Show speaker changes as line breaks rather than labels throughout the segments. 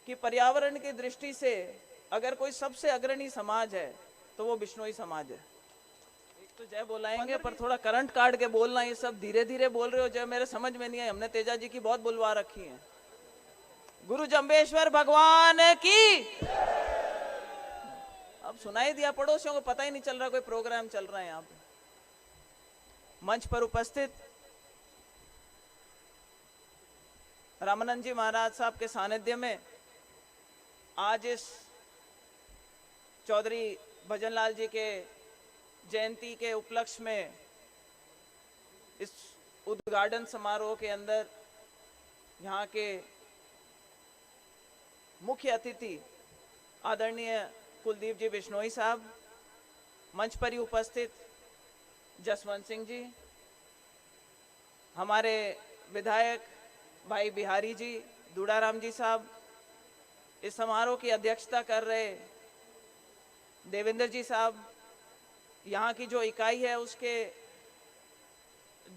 कि पर्यावरण की दृष्टि से अगर कोई सबसे अग्रणी समाज है तो वो बिश्नोई समाज है। एक तो जय बोलाएंगे पर थोड़ा करंट काट के बोलना, ये सब धीरे धीरे बोल रहे हो, जय मेरे समझ में नहीं है। हमने तेजा जी की बहुत बुलवा रखी है। गुरु जम्बेश्वर भगवान की। अब सुनाई दिया, पड़ोसियों को पता ही नहीं चल रहा कोई प्रोग्राम चल रहा है यहाँ पे। मंच पर उपस्थित रामानंद जी महाराज साहब के सानिध्य में आज इस चौधरी भजनलाल जी के जयंती के उपलक्ष्य में इस उद्घाटन समारोह के अंदर यहाँ के मुख्य अतिथि आदरणीय कुलदीप जी बिश्नोई साहब, मंच पर ही उपस्थित जसवंत सिंह जी, हमारे विधायक भाई बिहारी जी, दूड़ाराम जी साहब, इस समारोह की अध्यक्षता कर रहे देवेंद्र जी साहब, यहाँ की जो इकाई है उसके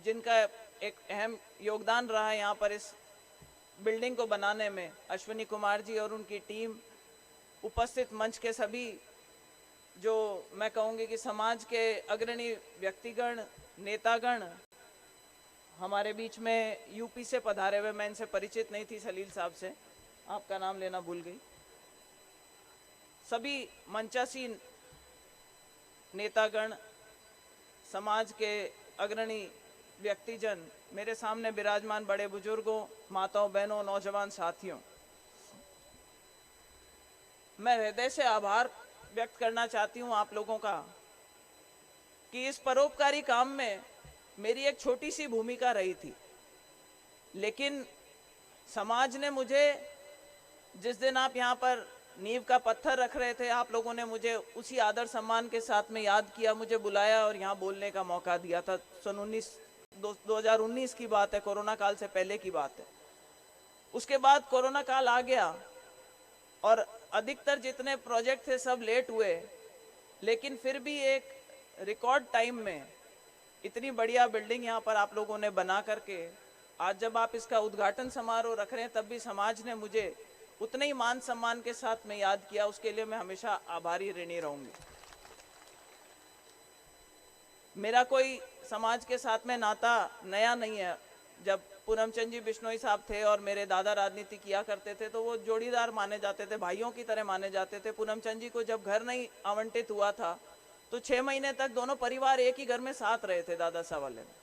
जिनका एक अहम योगदान रहा है यहाँ पर इस बिल्डिंग को बनाने में, अश्विनी कुमार जी और उनकी टीम, उपस्थित मंच के सभी जो मैं कहूँगी कि समाज के अग्रणी व्यक्तिगण, नेतागण, हमारे बीच में यूपी से पधारे हुए, मैं इनसे परिचित नहीं थी, सलील साहब से आपका नाम लेना भूल गई, सभी मंचासीन नेतागण, समाज के अग्रणी व्यक्तिजन, मेरे सामने विराजमान बड़े बुजुर्गों, माताओं, बहनों, नौजवान साथियों, मैं हृदय से आभार व्यक्त करना चाहती हूँ आप लोगों का कि इस परोपकारी काम में मेरी एक छोटी सी भूमिका रही थी, लेकिन समाज ने मुझे, जिस दिन आप यहाँ पर नींव का पत्थर रख रहे थे, आप लोगों ने मुझे उसी आदर सम्मान के साथ में याद किया, मुझे बुलाया और यहाँ बोलने का मौका दिया था। सन 2019 की बात है, कोरोना काल से पहले की बात है। उसके बाद कोरोना काल आ गया और अधिकतर जितने प्रोजेक्ट थे सब लेट हुए, लेकिन फिर भी एक रिकॉर्ड टाइम में इतनी बढ़िया बिल्डिंग यहाँ पर आप लोगों ने बना करके आज जब आप इसका उद्घाटन समारोह रख रहे हैं, तब भी समाज ने मुझे उतने ही मान सम्मान के साथ में याद किया। उसके लिए मैं हमेशा आभारी ऋणी रहूंगी। मेरा कोई समाज के साथ में नाता नया नहीं है। जब पूनमचंद जी बिश्नोई साहब थे और मेरे दादा राजनीति किया करते थे तो वो जोड़ीदार माने जाते थे, भाइयों की तरह माने जाते थे। पूनमचंद जी को जब घर नहीं आवंटित हुआ था तो 6 महीने तक दोनों परिवार एक ही घर में साथ रहे थे दादा साहब वाले में।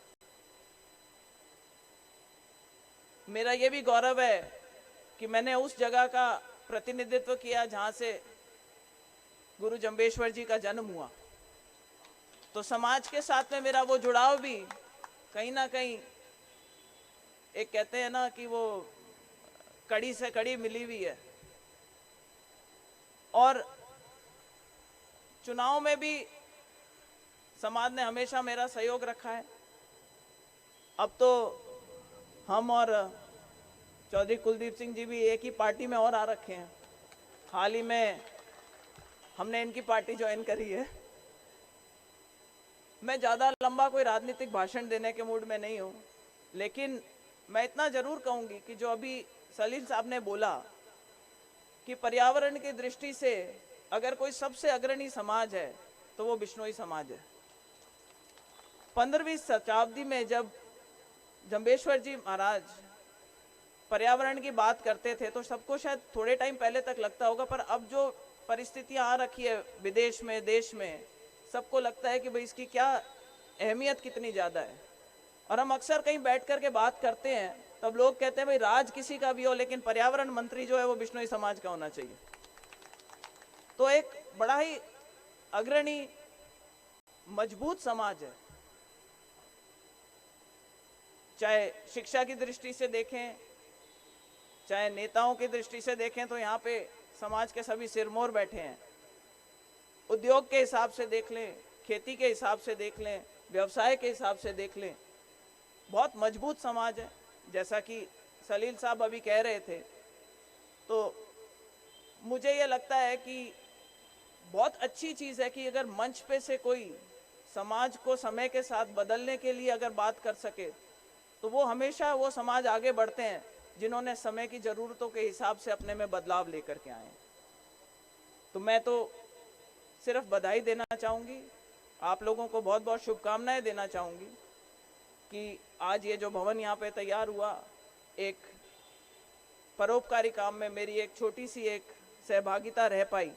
मेरा ये भी गौरव है कि मैंने उस जगह का प्रतिनिधित्व किया जहां से गुरु जम्बेश्वर जी का जन्म हुआ। तो समाज के साथ में मेरा वो जुड़ाव भी कहीं ना कहीं, एक कहते हैं ना कि वो कड़ी से कड़ी मिली हुई है। और चुनाव में भी समाज ने हमेशा मेरा सहयोग रखा है। अब तो हम और चौधरी कुलदीप सिंह जी भी एक ही पार्टी में और आ रखे हैं। हाल ही में हमने इनकी पार्टी ज्वाइन करी है। मैं ज़्यादा लंबा कोई राजनीतिक भाषण देने के मूड में नहीं हूँ, लेकिन मैं इतना जरूर कहूँगी कि जो अभी सलील साहब ने बोला कि पर्यावरण की दृष्टि से अगर कोई सबसे अग्रणी समाज है तो वो बिश्नोई समाज है। 15वीं शताब्दी में जब जम्बेश्वर जी महाराज पर्यावरण की बात करते थे तो सबको शायद थोड़े टाइम पहले तक लगता होगा, पर अब जो परिस्थितियां आ रखी है विदेश में, देश में, सबको लगता है कि भाई इसकी क्या अहमियत कितनी ज़्यादा है। और हम अक्सर कहीं बैठ कर के बात करते हैं तब लोग कहते हैं भाई राज किसी का भी हो, लेकिन पर्यावरण मंत्री जो है वो बिश्नोई समाज का होना चाहिए। तो एक बड़ा ही अग्रणी मजबूत समाज है। चाहे शिक्षा की दृष्टि से देखें, चाहे नेताओं की दृष्टि से देखें, तो यहाँ पे समाज के सभी सिरमौर बैठे हैं। उद्योग के हिसाब से देख लें, खेती के हिसाब से देख लें, व्यवसाय के हिसाब से देख लें, बहुत मजबूत समाज है। जैसा कि सलील साहब अभी कह रहे थे, तो मुझे ये लगता है कि बहुत अच्छी चीज़ है कि अगर मंच पे से कोई समाज को समय के साथ बदलने के लिए अगर बात कर सके तो वो हमेशा वो समाज आगे बढ़ते हैं जिन्होंने समय की जरूरतों के हिसाब से अपने में बदलाव लेकर के आए। तो मैं तो सिर्फ बधाई देना चाहूंगी, आप लोगों को बहुत बहुत शुभकामनाएं देना चाहूंगी कि आज ये जो भवन यहाँ पे तैयार हुआ, एक परोपकारी काम में मेरी एक छोटी सी एक सहभागिता रह पाई,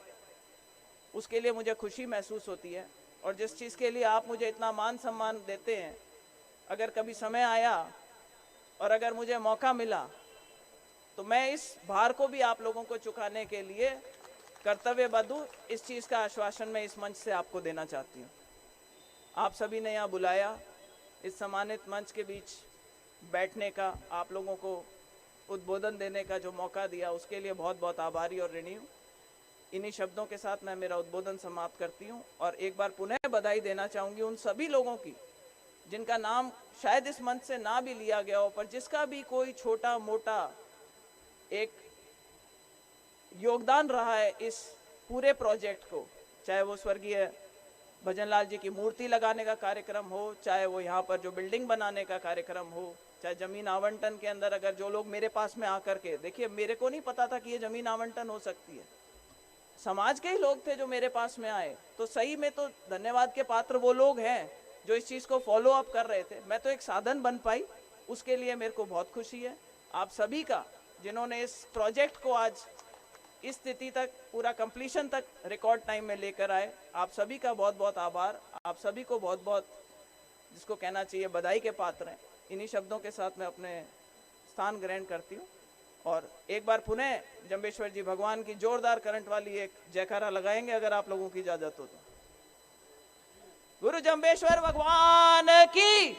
उसके लिए मुझे खुशी महसूस होती है। और जिस चीज़ के लिए आप मुझे इतना मान सम्मान देते हैं, अगर कभी समय आया और अगर मुझे मौका मिला तो मैं इस भार को भी आप लोगों को चुकाने के लिए कर्तव्यबद्ध हूँ। इस चीज़ का आश्वासन मैं इस मंच से आपको देना चाहती हूँ। आप सभी ने यहाँ बुलाया, इस सम्मानित मंच के बीच बैठने का, आप लोगों को उद्बोधन देने का जो मौका दिया, उसके लिए बहुत बहुत आभारी और ऋणी हूँ। इन्हीं शब्दों के साथ मैं मेरा उद्बोधन समाप्त करती हूँ और एक बार पुनः बधाई देना चाहूँगी उन सभी लोगों की जिनका नाम शायद इस मंच से ना भी लिया गया हो, पर जिसका भी कोई छोटा मोटा एक योगदान रहा है इस पूरे प्रोजेक्ट को, चाहे वो स्वर्गीय भजनलाल जी की मूर्ति लगाने का कार्यक्रम हो, चाहे वो यहाँ पर जो बिल्डिंग बनाने का कार्यक्रम हो, चाहे जमीन आवंटन के अंदर अगर जो लोग मेरे पास में आकर के, देखिए मेरे को नहीं पता था कि ये जमीन आवंटन हो सकती है, समाज के ही लोग थे जो मेरे पास में आए, तो सही में तो धन्यवाद के पात्र वो लोग हैं जो इस चीज़ को फॉलो अप कर रहे थे। मैं तो एक साधन बन पाई, उसके लिए मेरे को बहुत खुशी है। आप सभी का जिन्होंने इस प्रोजेक्ट को आज इस स्थिति तक पूरा कंप्लीशन तक रिकॉर्ड टाइम में लेकर आए, आप सभी का बहुत बहुत आभार। आप सभी को बहुत बहुत, जिसको कहना चाहिए, बधाई के पात्र हैं। इन्हीं शब्दों के साथ मैं अपने स्थान ग्रहण करती हूँ और एक बार पुनः जंबेश्वर जी भगवान की जोरदार करंट वाली एक जयकारा लगाएंगे अगर आप लोगों की इजाजत हो तो। गुरु जंबेश्वर भगवान की